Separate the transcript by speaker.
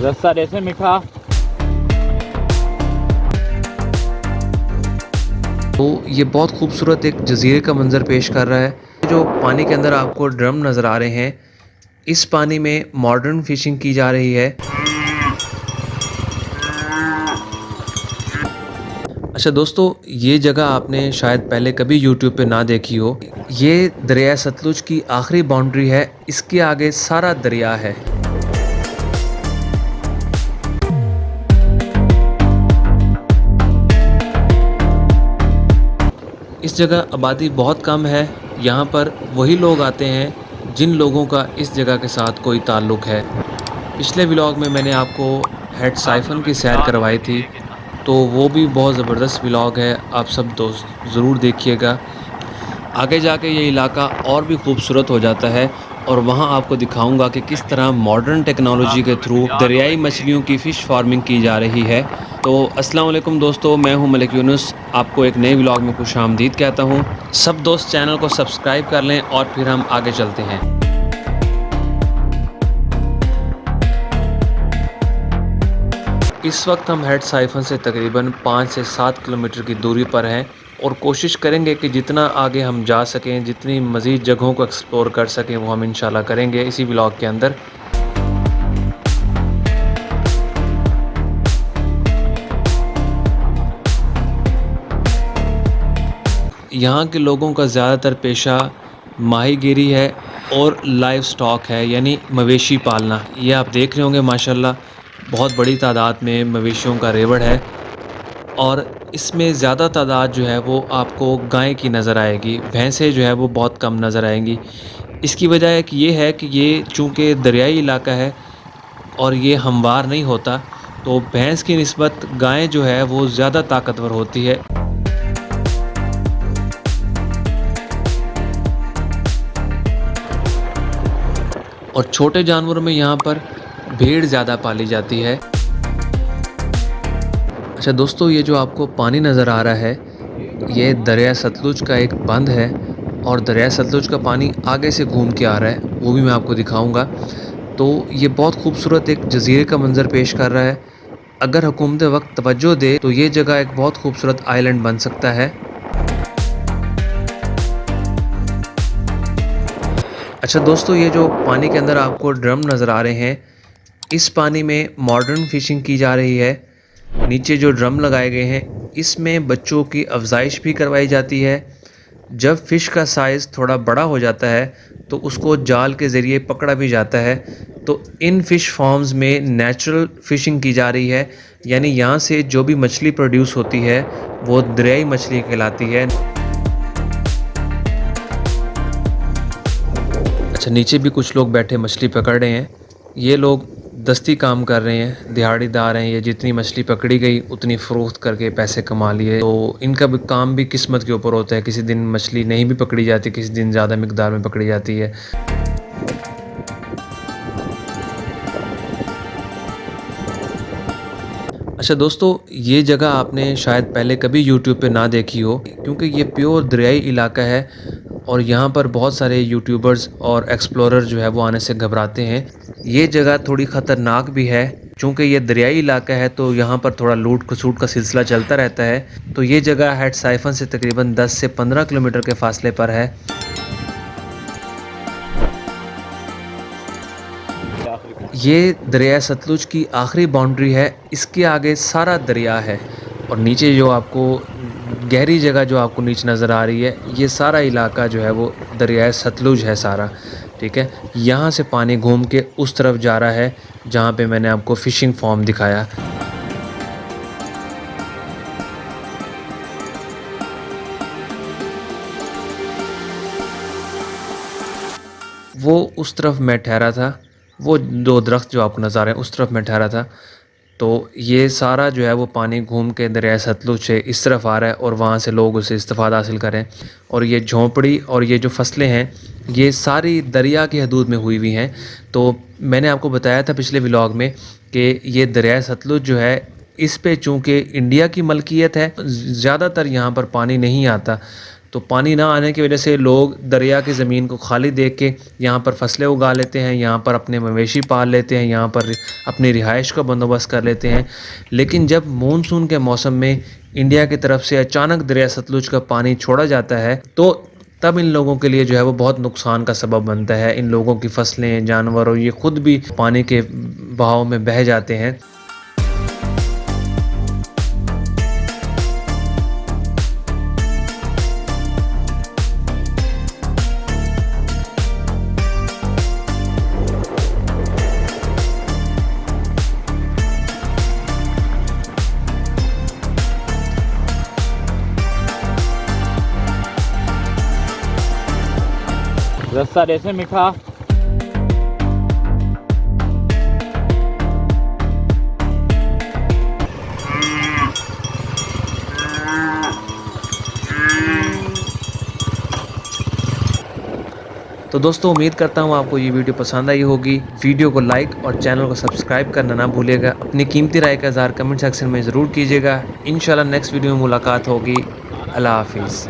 Speaker 1: रस्सा जैसे मीठा।
Speaker 2: तो ये बहुत खूबसूरत एक जज़ीरे का मंज़र पेश कर रहा है। जो पानी के अंदर आपको ड्रम नज़र आ रहे हैं, इस पानी में मॉडर्न फ़िशिंग की जा रही है। अच्छा दोस्तों, ये जगह आपने शायद पहले कभी यूट्यूब पे ना देखी हो। ये दरिया सतलुज की आखिरी बाउंड्री है, इसके आगे सारा दरिया है। इस जगह आबादी बहुत कम है। यहाँ पर वही लोग आते हैं जिन लोगों का इस जगह के साथ कोई ताल्लुक़ है। पिछले व्लॉग में मैंने आपको हेड साइफन की सैर करवाई थी, तो वो भी बहुत ज़बरदस्त व्लॉग है। आप सब दोस्त ज़रूर देखिएगा। आगे जाके ये इलाका और भी खूबसूरत हो जाता है और वहाँ आपको दिखाऊंगा कि किस तरह मॉडर्न टेक्नोलॉजी के थ्रू दरियाई मछलियों की फ़िश फार्मिंग की जा रही है। तो अस्सलाम वालेकुम दोस्तों, मैं हूं मलिक यूनुस, आपको एक नए व्लॉग में खुशामदीद कहता हूं। सब दोस्त चैनल को सब्सक्राइब कर लें और फिर हम आगे चलते हैं। इस वक्त हम हेड साइफन से तकरीबन 5 से 7 किलोमीटर की दूरी पर हैं और कोशिश करेंगे कि जितना आगे हम जा सकें, जितनी मज़ीद जगहों को एक्सप्लोर कर सकें, वो हम इंशाल्लाह करेंगे इसी व्लॉग के अंदर। यहाँ के लोगों का ज़्यादातर पेशा माहीगीरी है और लाइव स्टॉक है, यानी मवेशी पालना। ये आप देख रहे होंगे माशाल्लाह बहुत बड़ी तादाद में मवेशियों का रेवड़ है और इसमें ज़्यादा तादाद जो है वो आपको गाय की नज़र आएगी, भैंसें जो है वो बहुत कम नज़र आएंगी। इसकी वजह एक ये है कि ये चूँकि दरियाई इलाका है और ये हमवार नहीं होता, तो भैंस की निस्बत गाय जो है वो ज़्यादा ताकतवर होती है। और छोटे जानवरों में यहाँ पर भेड़ ज़्यादा पाली जाती है। अच्छा दोस्तों, ये जो आपको पानी नज़र आ रहा है, ये दरिया सतलुज का एक बंद है और दरिया सतलुज का पानी आगे से घूम के आ रहा है, वो भी मैं आपको दिखाऊंगा। तो ये बहुत खूबसूरत एक जज़ीरे का मंज़र पेश कर रहा है। अगर हुकूमत वक्त तवज्जो दे तो ये जगह एक बहुत खूबसूरत आइलैंड बन सकता है। अच्छा दोस्तों, ये जो पानी के अंदर आपको ड्रम नज़र आ रहे हैं, इस पानी में मॉडर्न फ़िशिंग की जा रही है। नीचे जो ड्रम लगाए गए हैं, इसमें बच्चों की अफजाइश भी करवाई जाती है। जब फ़िश का साइज़ थोड़ा बड़ा हो जाता है तो उसको जाल के ज़रिए पकड़ा भी जाता है। तो इन फ़िश फार्म्स में नेचुरल फ़िशिंग की जा रही है, यानी यहाँ से जो भी मछली प्रोड्यूस होती है वो दरियाई मछली कहलाती है। अच्छा, नीचे भी कुछ लोग बैठे मछली पकड़ रहे हैं। ये लोग दस्ती काम कर रहे हैं, दिहाड़ीदार हैं। ये जितनी मछली पकड़ी गई उतनी फ़रोख्त करके पैसे कमा लिए। तो इनका भी काम भी किस्मत के ऊपर होता है, किसी दिन मछली नहीं भी पकड़ी जाती, किसी दिन ज़्यादा मिकदार में पकड़ी जाती है। अच्छा दोस्तों, ये जगह आपने शायद पहले कभी यूट्यूब पे ना देखी हो, क्योंकि ये प्योर दरियाई इलाका है और यहाँ पर बहुत सारे यूट्यूबर्स और एक्सप्लोरर जो है वो आने से घबराते हैं। ये जगह थोड़ी ख़तरनाक भी है, चूँकि ये दरियाई इलाका है तो यहाँ पर थोड़ा लूट खसूट का सिलसिला चलता रहता है। तो ये जगह हेड साइफन से तकरीबन 10 से 15 किलोमीटर के फासले पर है। ये दरिया सतलुज की आखिरी बाउंड्री है, इसके आगे सारा दरिया है। और नीचे जो आपको गहरी जगह जो आपको नीचे नज़र आ रही है, ये सारा इलाका जो है वो दरिया सतलुज है सारा, ठीक है। यहाँ से पानी घूम के उस तरफ जा रहा है जहाँ पे मैंने आपको फ़िशिंग फार्म दिखाया। वो उस तरफ मैं ठहरा था, वो दो दरख्त जो आपको नज़र आ रहे हैं उस तरफ मैं ठहरा था। तो ये सारा जो है वो पानी घूम के दरिया सतलुज से इस तरफ आ रहा है और वहाँ से लोग उसे इस्तेफ़ादा हासिल करें। और ये झोंपड़ी और ये जो फसलें हैं, ये सारी दरिया की हदूद में हुई हुई हैं। तो मैंने आपको बताया था पिछले व्लॉग में कि ये दरिया सतलुज जो है, इस पे चूँकि इंडिया की मलकियत है, ज़्यादातर यहाँ पर पानी नहीं आता। तो पानी ना आने की वजह से लोग दरिया की ज़मीन को खाली देख के यहाँ पर फसलें उगा लेते हैं, यहाँ पर अपने मवेशी पाल लेते हैं, यहाँ पर अपनी रिहाइश का बंदोबस्त कर लेते हैं। लेकिन जब मानसून के मौसम में इंडिया की तरफ से अचानक दरिया सतलुज का पानी छोड़ा जाता है, तो तब इन लोगों के लिए जो है वो बहुत नुकसान का सबब बनता है। इन लोगों की फसलें, जानवर और ये खुद भी पानी के बहाव में बह जाते हैं।
Speaker 1: रास्ता ऐसे मीठा।
Speaker 2: तो दोस्तों उम्मीद करता हूँ आपको ये वीडियो पसंद आई होगी। वीडियो को लाइक और चैनल को सब्सक्राइब करना ना भूलिएगा। अपनी कीमती राय का इज़हार कमेंट सेक्शन में ज़रूर कीजिएगा। इंशाल्लाह नेक्स्ट वीडियो में मुलाकात होगी। अल्लाह हाफिज़।